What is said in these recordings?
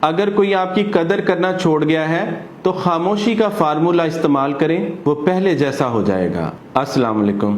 اگر کوئی آپ کی قدر کرنا چھوڑ گیا ہے تو خاموشی کا فارمولہ استعمال کریں، وہ پہلے جیسا ہو جائے گا۔ السلام علیکم۔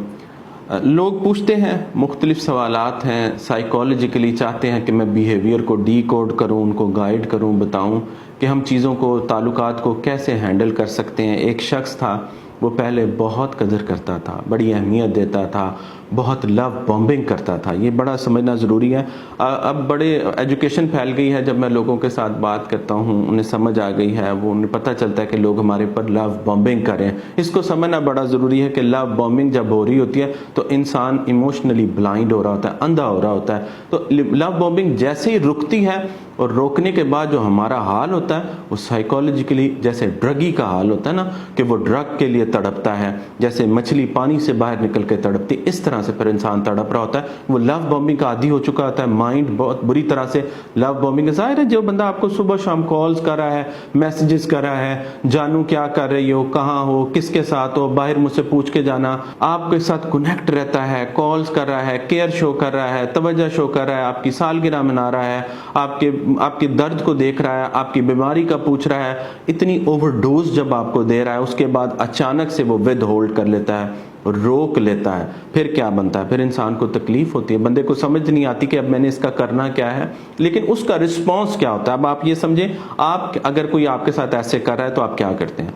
لوگ پوچھتے ہیں، مختلف سوالات ہیں، سائیکالوجیکلی چاہتے ہیں کہ میں بیہیویئر کو ڈی کوڈ کروں، ان کو گائیڈ کروں، بتاؤں کہ ہم چیزوں کو، تعلقات کو کیسے ہینڈل کر سکتے ہیں۔ ایک شخص تھا، وہ پہلے بہت قدر کرتا تھا، بڑی اہمیت دیتا تھا، بہت لو بومبنگ کرتا تھا۔ یہ بڑا سمجھنا ضروری ہے۔ اب بڑے ایجوکیشن پھیل گئی ہے، جب میں لوگوں کے ساتھ بات کرتا ہوں انہیں سمجھ آ گئی ہے، وہ انہیں پتہ چلتا ہے کہ لوگ ہمارے پر لو بومبنگ کر رہے ہیں۔ اس کو سمجھنا بڑا ضروری ہے کہ لو بومبنگ جب ہو رہی ہوتی ہے تو انسان ایموشنلی بلائنڈ ہو رہا ہوتا ہے، اندھا ہو رہا ہوتا ہے۔ تو لو بومبنگ جیسے ہی رکتی ہے اور روکنے کے بعد جو ہمارا حال ہوتا ہے وہ سائیکالوجیکلی جیسے ڈرگی کا حال ہوتا ہے نا، کہ وہ ڈرگ کے لیے تڑپتا ہے، جیسے مچھلی پانی سے باہر نکل کے تڑپتی، اس طرح سے پھر انسان تڑپ رہا ہوتا ہے۔ وہ لو بومبنگ کا عادی ہو چکا ہوتا ہے، مائنڈ بہت بری طرح سے لو بومبنگ۔ ظاہر ہے جو بندہ آپ کو صبح شام کالز کر رہا ہے، میسیجز کر رہا ہے، جانو کیا کر رہی ہو، کہاں ہو، کس کے ساتھ ہو، باہر مجھ سے پوچھ کے جانا، آپ کے ساتھ کنیکٹ رہتا ہے، کالز کر رہا ہے، کیئر شو کر رہا ہے، توجہ شو کر رہا ہے، آپ کی سالگرہ منا رہا ہے، آپ کے درد کو دیکھ رہا ہے، آپ کی بیماری کا پوچھ رہا ہے، اتنی اوور ڈوز جب آپ کو دے رہا ہے، اس کے بعد اچانک سے وہ ود ہولڈ کر لیتا ہے، روک لیتا ہے، پھر کیا بنتا ہے؟ پھر انسان کو تکلیف ہوتی ہے، بندے کو سمجھ نہیں آتی کہ اب میں نے اس کا کرنا کیا ہے، لیکن اس کا رسپانس کیا ہوتا ہے۔ اب آپ یہ سمجھیں، آپ اگر کوئی آپ کے ساتھ ایسے کر رہا ہے تو آپ کیا کرتے ہیں؟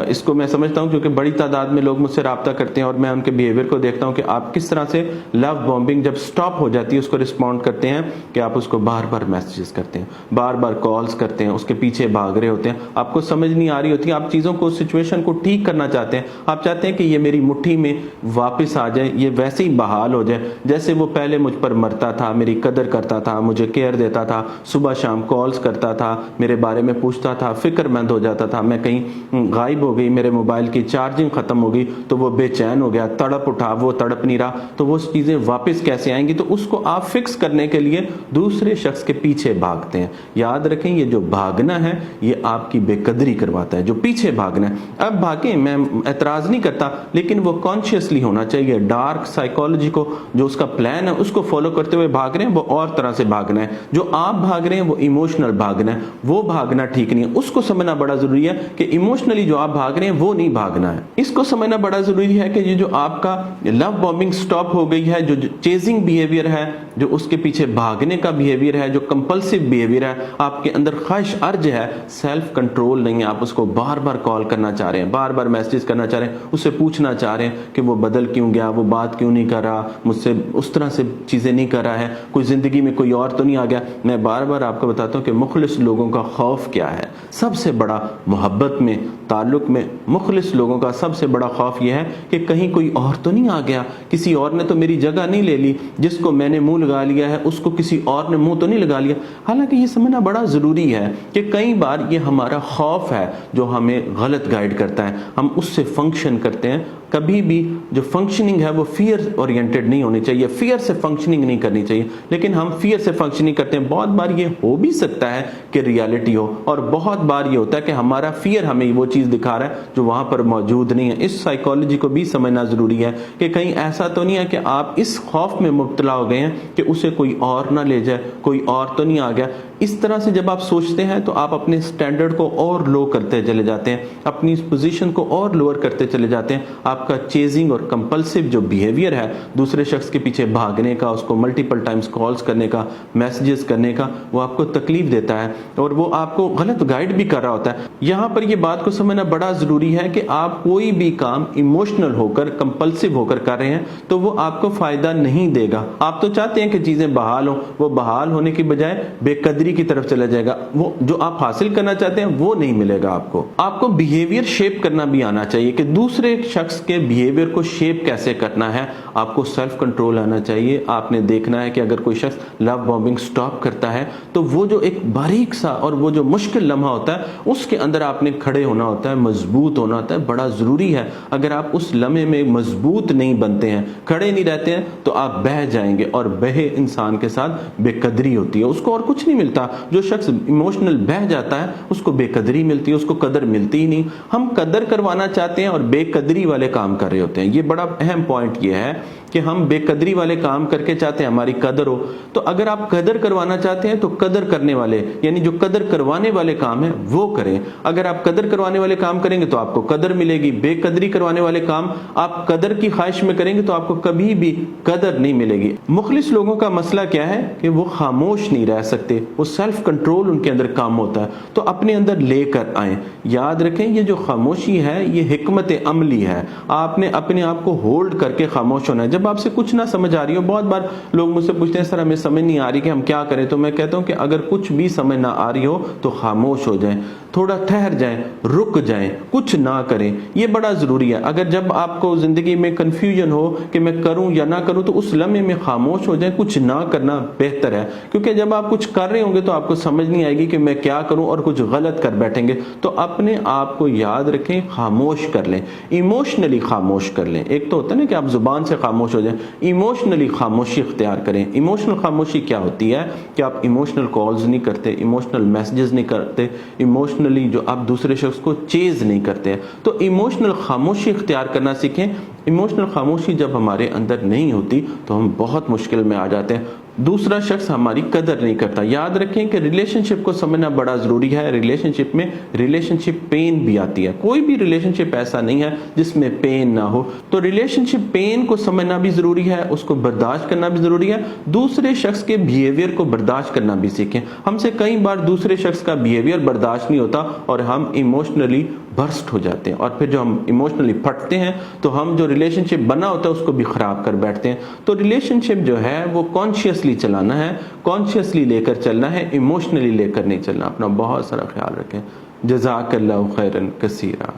اس کو میں سمجھتا ہوں کیونکہ بڑی تعداد میں لوگ مجھ سے رابطہ کرتے ہیں اور میں ان کے بیہیویئر کو دیکھتا ہوں کہ آپ کس طرح سے لو بومبنگ جب سٹاپ ہو جاتی ہے اس کو رسپونڈ کرتے ہیں، کہ آپ اس کو بار بار میسیجز کرتے ہیں، بار بار کالز کرتے ہیں، اس کے پیچھے بھاگ رہے ہوتے ہیں، آپ کو سمجھ نہیں آ رہی ہوتی، آپ چیزوں کو، سچویشن کو ٹھیک کرنا چاہتے ہیں، آپ چاہتے ہیں کہ یہ میری مٹھی میں واپس آ جائے، یہ ویسے ہی بحال ہو جائے جیسے وہ پہلے مجھ پر مرتا تھا، میری قدر کرتا تھا، مجھے کیئر دیتا تھا، صبح شام کالز کرتا تھا، میرے بارے میں پوچھتا تھا، فکر مند ہو جاتا تھا، میں کہیں غائب ہو گئی، میرے موبائل کی چارجنگ ختم ہو گئی تو وہ بے چین ہو گیا، تڑپ اٹھا، وہ تڑپ نہیں رہا، تو وہ چیزیں واپس کیسے آئیں گی؟ تو اس کو آپ فکس کرنے کے لیے دوسرے شخص کے پیچھے بھاگتے ہیں۔ یاد رکھیں، یہ جو بھاگنا ہے یہ آپ کی بے قدری کرواتا ہے، جو پیچھے بھاگنا ہے۔ اب بھاگیں، میں اعتراض نہیں کرتا، لیکن وہ کانشیسلی ہونا چاہیے۔ ڈارک سائیکالوجی کو، جو اس کا پلان ہے اس کو فالو کرتے ہوئے بھاگ رہے ہیں، وہ اور طرح سے بھاگنا ہے۔ جو آپ بھاگ رہے ہیں وہ ایموشنل بھاگنا ہے، وہ بھاگنا ٹھیک نہیں ہے۔ اس کو سمجھنا بڑا ضروری ہے کہ ایموشنلی جو آپ بھاگ رہے ہیں وہ نہیں بھاگنا ہے۔ اس کو سمجھنا بڑا ضروری ہے کہ یہ جو آپ کا لو بومبنگ سٹاپ ہو گئی ہے، جو چیزنگ بیہیویئر ہے، جو اس کے پیچھے بھاگنے کا بیہیویئر ہے، جو کمپلسو بیہیویئر ہے، آپ کے اندر خواہش ارج ہے، سیلف کنٹرول نہیں ہے، آپ اس کو بار بار کال کرنا چاہ رہے ہیں، بار بار میسیج کرنا چاہ رہے ہیں، اسے پوچھنا چاہ رہے ہیں کہ وہ بدل کیوں گیا، وہ بات کیوں نہیں کر رہا، مجھ سے اس طرح سے چیزیں نہیں کر رہا ہے، کوئی زندگی میں کوئی اور تو نہیں آ گیا۔ میں بار بار آپ کو بتاتا ہوں کہ مخلص لوگوں کا خوف کیا ہے۔ سب سے بڑا محبت میں، تعلق میں، مخلص لوگوں کا سب سے بڑا خوف یہ ہے کہ کہیں کوئی اور تو نہیں آ گیا، کسی اور نے تو میری جگہ نہیں لے لی، جس کو میں نے منہ لگا لیا ہے اس کو کسی اور نے منہ تو نہیں لگا لیا۔ حالانکہ یہ سمجھنا بڑا ضروری ہے کہ کئی بار یہ ہمارا خوف ہے جو ہمیں غلط گائیڈ کرتا ہے، ہم اس سے فنکشن کرتے ہیں۔ کبھی بھی جو فنکشننگ ہے وہ فیئر اورینٹڈ نہیں ہونی چاہیے، فیئر سے فنکشننگ نہیں کرنی چاہیے، لیکن ہم فیئر سے فنکشننگ کرتے ہیں۔ بہت بار یہ ہو بھی سکتا ہے کہ ریالٹی ہو، اور بہت بار یہ ہوتا ہے کہ ہمارا فیئر ہمیں وہ چیز دکھا رہا ہے جو وہاں پر موجود نہیں ہے۔ اس سائیکالوجی کو بھی سمجھنا ضروری ہے کہ کہیں ایسا تو نہیں ہے کہ آپ اس خوف میں مبتلا ہو گئے ہیں کہ اسے کوئی اور نہ لے جائے، کوئی اور تو نہیں آ گیا۔ اس طرح سے جب آپ سوچتے ہیں تو آپ اپنے سٹینڈرڈ کو اور لو کرتے چلے جاتے ہیں، اپنی پوزیشن کو اور لوور کرتے چلے جاتے ہیں۔ آپ کا چیزنگ اور کمپلسو جو بیہیویئر ہے، دوسرے شخص کے پیچھے بھاگنے کا، اس کو ملٹیپل ٹائمز کالز کرنے کا، میسیجز کرنے کا، وہ آپ کو تکلیف دیتا ہے اور وہ آپ کو غلط گائیڈ بھی کر رہا ہوتا ہے۔ یہاں پر یہ بات کو سمجھنا بڑا ضروری ہے کہ آپ کوئی بھی کام ایموشنل ہو کر، کمپلسو ہو کر کر رہے ہیں تو وہ آپ کو فائدہ نہیں دے گا۔ آپ تو چاہتے ہیں کہ چیزیں بحال ہوں، وہ بحال ہونے کی بجائے بے قدری کی طرف چلا جائے گا۔ وہ جو آپ حاصل کرنا چاہتے ہیں وہ نہیں ملے گا آپ کو۔ آپ کو بیہیویئر شیپ کرنا بھی آنا چاہیے کہ دوسرے شخص کے بیہیویئر کو شیپ کیسے کرنا ہے۔ آپ کو سیلف کنٹرول آنا چاہیے۔ آپ نے دیکھنا ہے کہ اگر کوئی شخص لو بومبنگ سٹاپ کرتا ہے تو وہ جو ایک باریک سا اور وہ جو مشکل لمحہ ہوتا ہے اس کے اندر آپ نے کھڑے ہونا ہوتا ہے، مضبوط ہونا ہوتا ہے، بڑا ضروری ہے۔ اگر آپ اس لمحے میں مضبوط نہیں بنتے ہیں، کھڑے نہیں رہتے ہیں تو آپ بہہ جائیں گے، اور بہے انسان کے ساتھ بے قدری ہوتی ہے، اس کو اور کچھ نہیں ملتا۔ جو شخص ایموشنل بہہ جاتا ہے اس کو بے قدری ملتی ہے، اس کو قدر ملتی ہی نہیں۔ ہم قدر کروانا چاہتے ہیں اور بے قدری والے کام کر رہے ہوتے ہیں۔ یہ بڑا اہم پوائنٹ یہ ہے کہ ہم بے قدری والے کام کر کے چاہتے ہیں ہماری قدر ہو. تو اگر آپ قدر کروانا چاہتے ہیں تو قدر کرنے والے یعنی جو قدر کروانے والے کام ہیں وہ کریں. اگر آپ قدر کروانے والے کام کریں گے تو آپ کو قدر ملے گی. بے قدری کروانے والے کام آپ قدر کی خواہش میں کریں گے تو آپ کو کبھی بھی قدر نہیں ملے گی. مخلص لوگوں کا مسئلہ کیا ہے کہ وہ خاموش نہیں رہ سکتے, وہ سیلف کنٹرول ان کے اندر کام ہوتا ہے. تو اپنے اندر لے کر آئیں. یاد رکھیں یہ جو خاموشی ہے یہ حکمت عملی ہے. آپ نے اپنے آپ کو ہولڈ کر کے خاموش ہونا ہے. جب آپ سے کچھ نہ سمجھ آ رہی ہو, بہت بار لوگ مجھ سے پوچھتے ہیں سر ہمیں سمجھ نہیں آ رہی کہ ہم کیا کریں, تو میں کہتا ہوں کہ اگر کچھ بھی سمجھ نہ آ رہی ہو تو خاموش ہو جائیں, تھوڑا ٹھہر جائیں, رک جائیں, کچھ نہ کریں. یہ بڑا ضروری ہے. اگر جب آپ کو زندگی میں کنفیوژن ہو کہ میں کروں یا نہ کروں تو اس لمحے میں خاموش ہو جائیں. کچھ نہ کرنا بہتر ہے, کیونکہ جب آپ کچھ کر رہے ہوں گے تو آپ کو سمجھ نہیں آئے گی کہ میں کیا کروں اور کچھ غلط کر بیٹھیں گے. تو اپنے آپ کو یاد رکھیں, خاموش کر لیں, ایموشنلی خاموش کر لیں. ایک تو ہوتا ہے نا کہ آپ زبان سے خاموش ہو جائیں, ایموشنلی خاموشی اختیار کریں. ایموشنل خاموشی کیا ہوتی ہے کہ آپ ایموشنل کالز نہیں کرتے, ایموشنل میسجز نہیں کرتے, ایموشنلی جو آپ دوسرے شخص کو چیز نہیں کرتے. تو ایموشنل خاموشی اختیار کرنا سیکھیں. ایموشنل خاموشی جب ہمارے اندر نہیں ہوتی تو ہم بہت مشکل میں آ جاتے ہیں. دوسرا شخص ہماری قدر نہیں کرتا. یاد رکھیں کہ ریلیشن شپ کو سمجھنا بڑا ضروری ہے. ریلیشن شپ میں ریلیشن شپ پین بھی آتی ہے. کوئی بھی ریلیشن شپ ایسا نہیں ہے جس میں پین نہ ہو. تو ریلیشن شپ پین کو سمجھنا بھی ضروری ہے, اس کو برداشت کرنا بھی ضروری ہے. دوسرے شخص کے بیہیویئر کو برداشت کرنا بھی سیکھیں. ہم سے کئی بار دوسرے شخص کا بیہیویئر برداشت نہیں ہوتا اور ہم ایموشنلی برسٹ ہو جاتے ہیں, اور پھر جو ہم ایموشنلی پھٹتے ہیں تو ہم جو ریلیشن شپ بنا ہوتا ہے اس کو بھی خراب کر بیٹھتے ہیں. تو ریلیشن شپ جو ہے وہ کانشیسلی چلانا ہے, کانشیسلی لے کر چلنا ہے, ایموشنلی لے کر نہیں چلنا. اپنا بہت سارا خیال رکھیں. جزاک اللہ خیرا کثیرا.